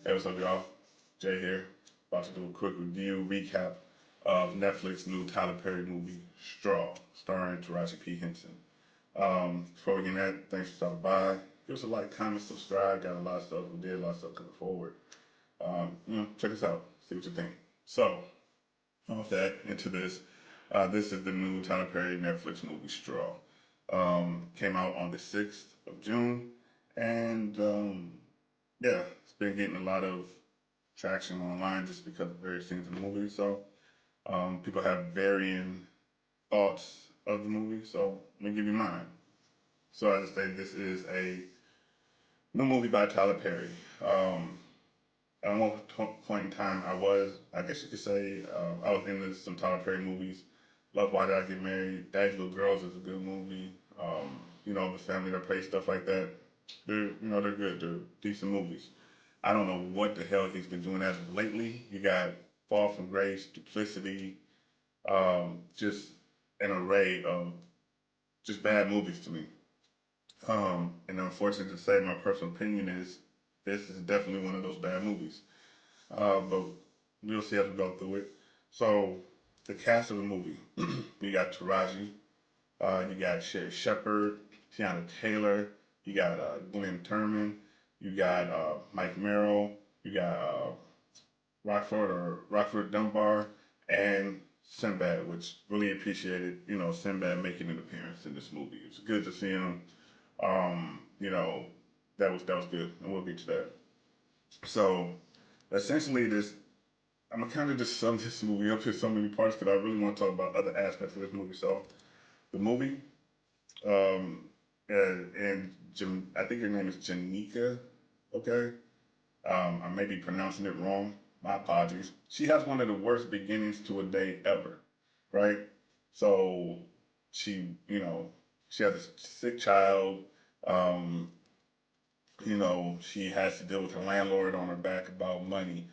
Hey, what's up, y'all? Jay here. About to do a quick review recap of Netflix new Tyler Perry movie Straw, starring Taraji P. Henson. Before we get into that, thanks for stopping by. Give us a like, comment, subscribe. Got a lot of stuff. We did a lot of stuff coming forward. Check us out. See what you think. So, off that, into this. This is the new Tyler Perry Netflix movie Straw. Came out on the 6th of June. And yeah, it's been getting a lot of traction online just because of various things in the movie. So people have varying thoughts of the movie. So let me give you mine. So as I say, this is a new movie by Tyler Perry. At one point in time, I guess you could say, I was into some Tyler Perry movies. Love Why Did I Get Married? Daddy's Little Girls is a good movie. The Family That Plays, stuff like that. They're good. They're decent movies. I don't know what the hell he's been doing as of lately. You got Fall from Grace, Duplicity, just an array of just bad movies to me. And unfortunately to say, my personal opinion is this is definitely one of those bad movies. But we'll see as we go through it. So the cast of the movie, you got Taraji, you got Sherry Shepherd, Tiana Taylor, you got Glenn Turman, you got Mike Merrill, you got Rockford Dunbar, and Sinbad, which really appreciated, Sinbad making an appearance in this movie. It's good to see him. That was good, and we'll get to that. So essentially, I'm gonna kind of just sum this movie up to so many parts because I really want to talk about other aspects of this movie. So the movie, um, I think her name is Janika. Okay, I may be pronouncing it wrong. My apologies. She has one of the worst beginnings to a day ever, right? So she has a sick child. Um, she has to deal with her landlord on her back about money,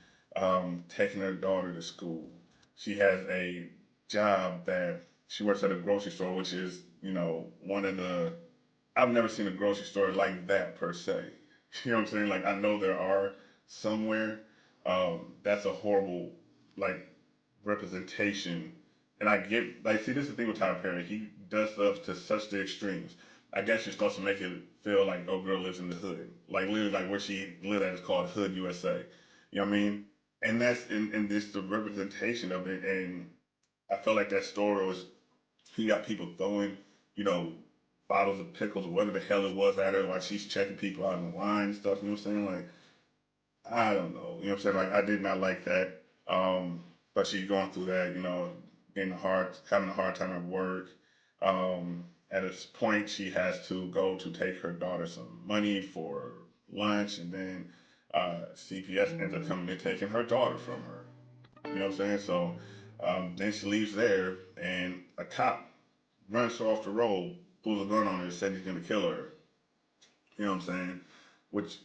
taking her daughter to school. She has a job that she works at a grocery store, which is, one of the, I've never seen a grocery store like that per se. You know what I'm saying? Like, I know there are somewhere. That's a horrible, like, representation. And I get, like, see, this is the thing with Tyler Perry. He does stuff to such the extremes. I guess you're supposed to make it feel like no girl lives in the hood. Like, literally, like, where she lived at is called Hood USA. You know what I mean? And that's, and this, the representation of it. And I felt like that store was, you got people throwing, you know, bottles of pickles or whatever the hell it was at her while she's checking people out in the line and stuff. You know what I'm saying? Like, I don't know. You know what I'm saying? Like, I did not like that. But she's going through that, having a hard time at work. At a point, she has to go to take her daughter some money for lunch, and then CPS ends up coming and taking her daughter from her. You know what I'm saying? So then she leaves there, and a cop runs her off the road, pulls a gun on her, and said he's going to kill her. You know what I'm saying? Which,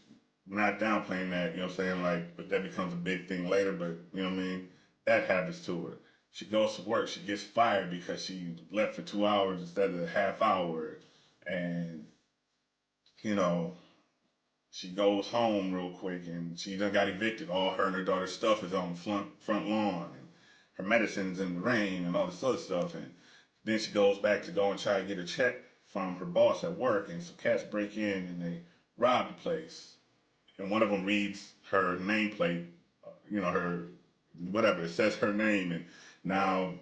not downplaying that, you know what I'm saying? Like, but that becomes a big thing later, but, you know what I mean? That happens to her. She goes to work, she gets fired because she left for 2 hours instead of a half hour. And, you know, she goes home real quick and she done got evicted. All her and her daughter's stuff is on the front lawn. And her medicine's in the rain and all this other stuff. And then she goes back to go and try to get a check from her boss at work. And some cats break in and they rob the place. And one of them reads her nameplate, her whatever. It says her name, and now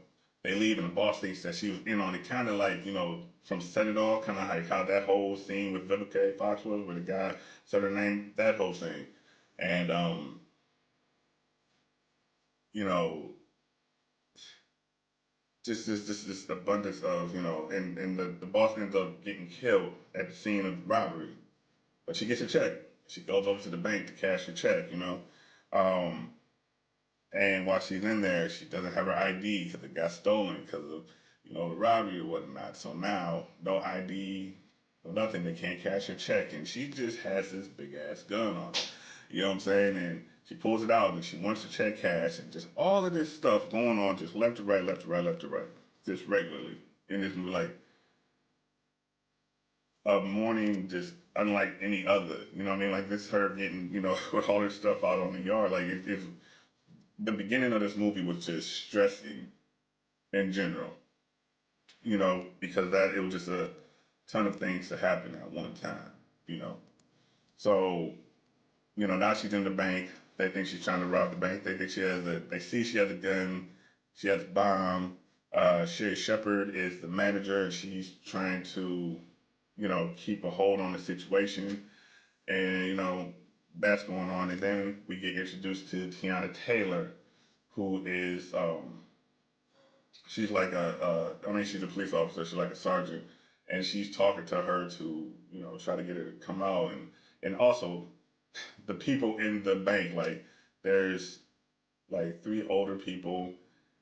they leave, and the boss thinks that she was in on it. Kind of like, from Set It Off, kind of like how that whole scene with Vivica Fox was, where the guy said her name, that whole thing. And, you know, just this abundance of, and the boss ends up getting killed at the scene of the robbery. But she gets a check. She goes over to the bank to cash her check. Um, and while she's in there, she doesn't have her ID because it got stolen because of, the robbery or whatnot. So now, no ID, no nothing. They can't cash her check. And she just has this big ass gun on her. You know what I'm saying? And she pulls it out and she wants the check cash and just all of this stuff going on just left to right, left to right, left to right. Just regularly. And it's like, a morning just unlike any other. You know what I mean? Like this her getting, with all this stuff out on the yard. Like it's the beginning of this movie was just stressing in general. Because that it was just a ton of things to happen at one time. You know, so now she's in the bank. They think she's trying to rob the bank. They think they see she has a gun. She has a bomb. Sherry Shepard is the manager, and she's trying to, keep a hold on the situation. And, that's going on. And then we get introduced to Tiana Taylor, who is, she's like she's a police officer. She's like a sergeant. And she's talking to her to, try to get her to come out. And also, the people in the bank, like there's like three older people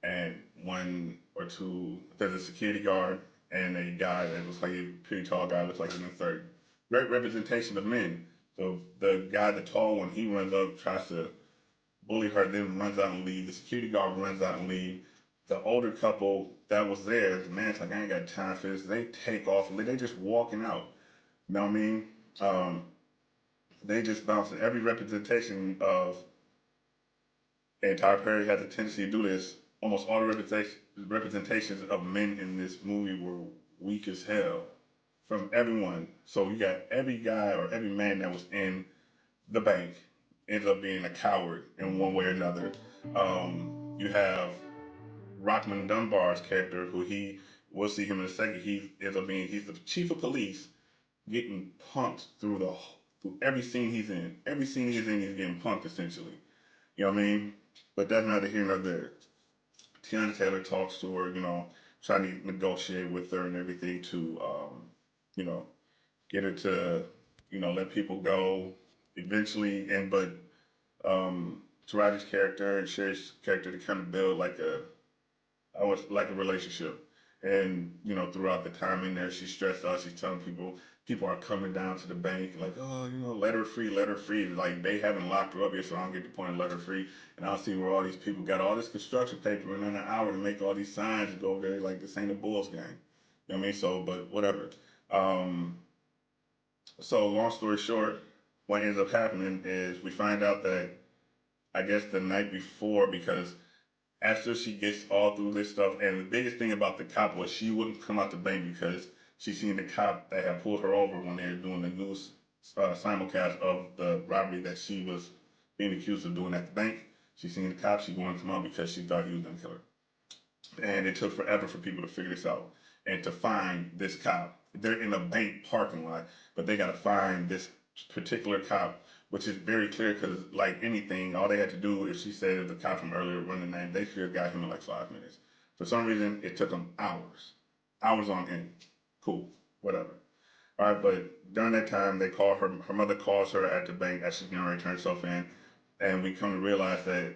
and one or two. There's a security guard and a guy that looks like a pretty tall guy, looks like he's in the 30s. Great representation of men. So the guy, the tall one, he runs up, tries to bully her, then runs out and leaves. The security guard runs out and leaves. The older couple that was there, the man's like, I ain't got time for this. They take off. They just walking out. You know what I mean? Um, they just bouncing every representation of, and Tyler Perry has a tendency to do this. Almost all the representations of men in this movie were weak as hell from everyone. So you got every guy or every man that was in the bank ends up being a coward in one way or another. You have Rockman Dunbar's character, who we'll see him in a second. He ends up being he's the chief of police, getting punked through every scene he's in. Every scene he's in, he's getting punked essentially. You know what I mean? But that's neither here nor there. Tiana Taylor talks to her, trying to negotiate with her and everything to, you know, get her to, let people go eventually. But Taraji's character and Sherry's character to kind of build I was like a relationship. And, throughout the time in there, she's stressed out. She's telling people are coming down to the bank, like, oh, let her free, let her free. Like, they haven't locked her up yet, so I don't get the point of let her free. And I'll see where all these people got all this construction paper in an hour to make all these signs and go over there like this ain't a Bulls game. You know what I mean? So, but whatever. Um, so, long story short, what ends up happening is we find out that I guess the night before, because after she gets all through this stuff, and the biggest thing about the cop was she wouldn't come out the bank because she seen the cop that had pulled her over when they were doing the news simulcast of the robbery that she was being accused of doing at the bank. She seen the cop, she wanted to come out because she thought he was gonna kill her. And it took forever for people to figure this out and to find this cop. They're in a bank parking lot, but they got to find this particular cop, which is very clear because, like anything, all they had to do, if she said if the cop from earlier run the name, they should have got him in like 5 minutes. For some reason, it took them hours, hours on end. Cool, whatever. All right, but during that time, they call her. Her mother calls her at the bank as she's getting ready to turn herself in, and we come to realize that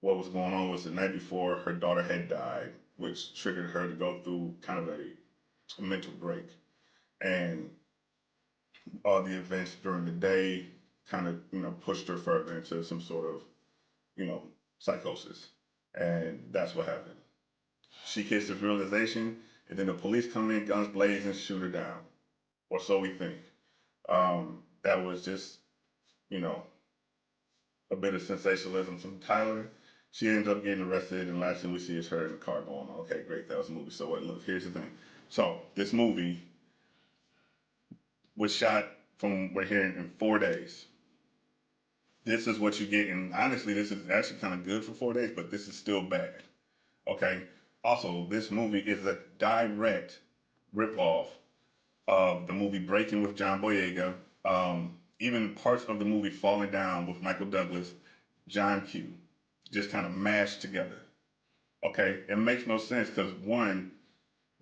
what was going on was the night before her daughter had died, which triggered her to go through kind of a mental break, and all the events during the day kind of pushed her further into some sort of you know psychosis, and that's what happened. She gets this realization, and then the police come in, guns blazing, shoot her down, or so we think. That was just you know a bit of sensationalism from Tyler. She ends up getting arrested, and last thing we see is her in the car going, "Okay, great, that was a movie." So what? Look, here's the thing. So this movie was shot from we're hearing in 4 days. This is what you get, and honestly, this is actually kind of good for 4 days, but this is still bad. Okay. Also, this movie is a direct ripoff of the movie Breaking with John Boyega. Even parts of the movie Falling Down with Michael Douglas, John Q, just kind of mashed together. Okay, it makes no sense because one,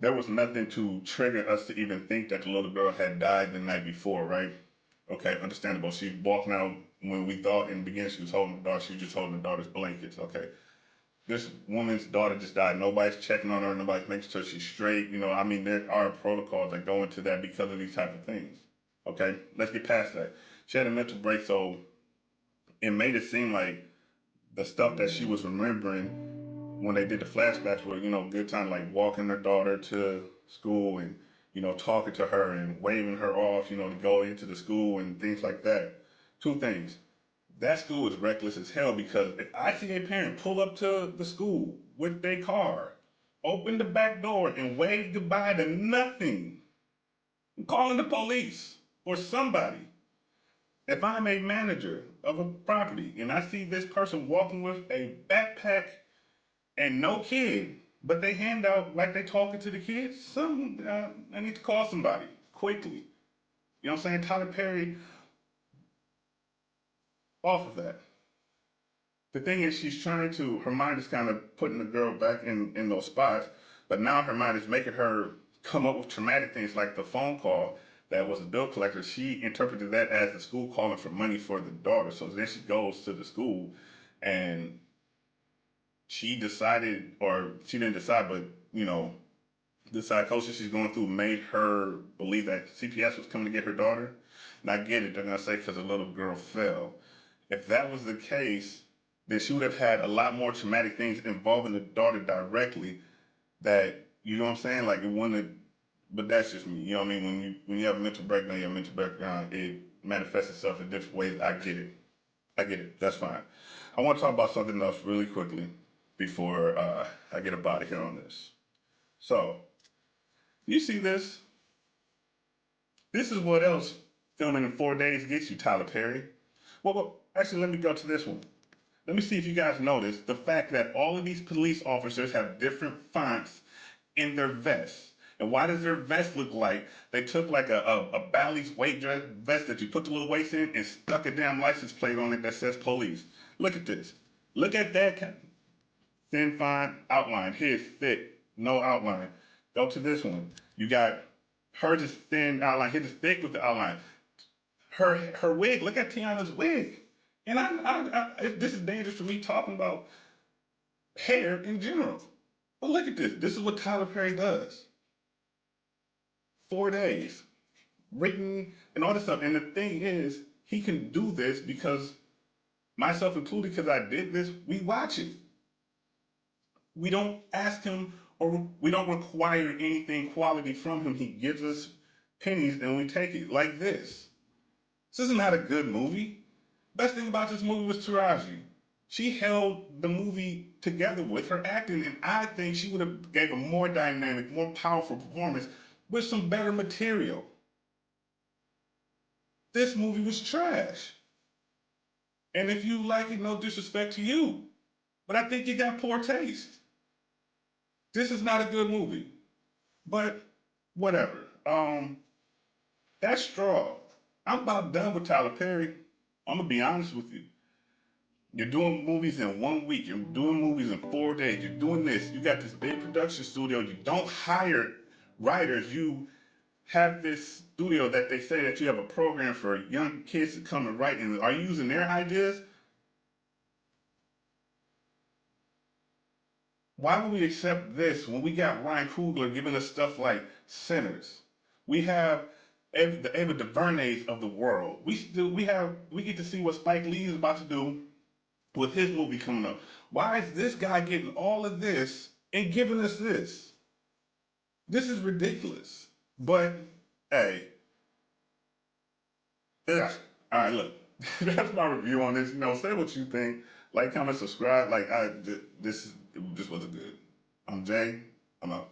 there was nothing to trigger us to even think that the little girl had died the night before, right? Okay, understandable. She walking out when we thought in the beginning she was holding the daughter, she was just holding the daughter's blankets. Okay, this woman's daughter just died. Nobody's checking on her. Nobody's making sure she's straight. I mean, there are protocols that go into that because of these type of things. Okay, let's get past that. She had a mental break, so it made it seem like the stuff that she was remembering when they did the flashbacks were, good time, like walking her daughter to school and talking to her and waving her off, to go into the school and things like that. Two things. That school is reckless as hell because if I see a parent pull up to the school with their car, open the back door and wave goodbye to nothing, I'm calling the police or somebody. If I'm a manager of a property and I see this person walking with a backpack and no kid, but they hand out like they talking to the kids, I need to call somebody quickly. You know what I'm saying? Tyler Perry off of that. The thing is, her mind is kind of putting the girl back in those spots, but now her mind is making her come up with traumatic things like the phone call that was a bill collector. She interpreted that as the school calling for money for the daughter. So then she goes to the school and she decided, or she didn't decide, but the psychosis she's going through made her believe that CPS was coming to get her daughter. And I get it, they're going to say because the little girl fell. If that was the case, then she would have had a lot more traumatic things involving the daughter directly that, you know what I'm saying? Like, it wouldn't have, but that's just me. You know what I mean? When you have a mental breakdown, you have a mental breakdown, it manifests itself in different ways. I get it. I get it. That's fine. I want to talk about something else really quickly before I get up out of here on this. So, you see this? This is what else filming in 4 days gets you, Tyler Perry. Well, actually, let me go to this one. Let me see if you guys notice the fact that all of these police officers have different fonts in their vests. And why does their vest look like they took like a Bally's weight vest that you put the little weights in and stuck a damn license plate on it that says police? Look at this. Look at that thin font outline. Here's thick, no outline. Go to this one. You got hers is thin outline. His is thick with the outline. Her wig. Look at Tiana's wig. And this is dangerous for me talking about hair in general. But look at this. This is what Tyler Perry does. 4 days, written and all this stuff. And the thing is, he can do this because, myself included, because I did this, we watch it. We don't ask him or we don't require anything quality from him. He gives us pennies and we take it like this. This is not a good movie. Best thing about this movie was Taraji. She held the movie together with her acting, and I think she would have gave a more dynamic, more powerful performance with some better material. This movie was trash. And if you like it, no disrespect to you, but I think you got poor taste. This is not a good movie. But whatever. That's straw. I'm about done with Tyler Perry. I'm gonna be honest with you. You're doing movies in 1 week. You're doing movies in 4 days. You're doing this. You got this big production studio. You don't hire writers. You have this studio that they say that you have a program for young kids to come and write. And are you using their ideas? Why would we accept this when we got Ryan Coogler giving us stuff like Sinners? We have the Ava DuVernays of the world. We get to see what Spike Lee is about to do with his movie coming up. Why is this guy getting all of this and giving us this? This is ridiculous. But hey, yeah. All right, look, that's my review on this. Say what you think. Like, comment, subscribe. This wasn't good. I'm Jay. I'm out.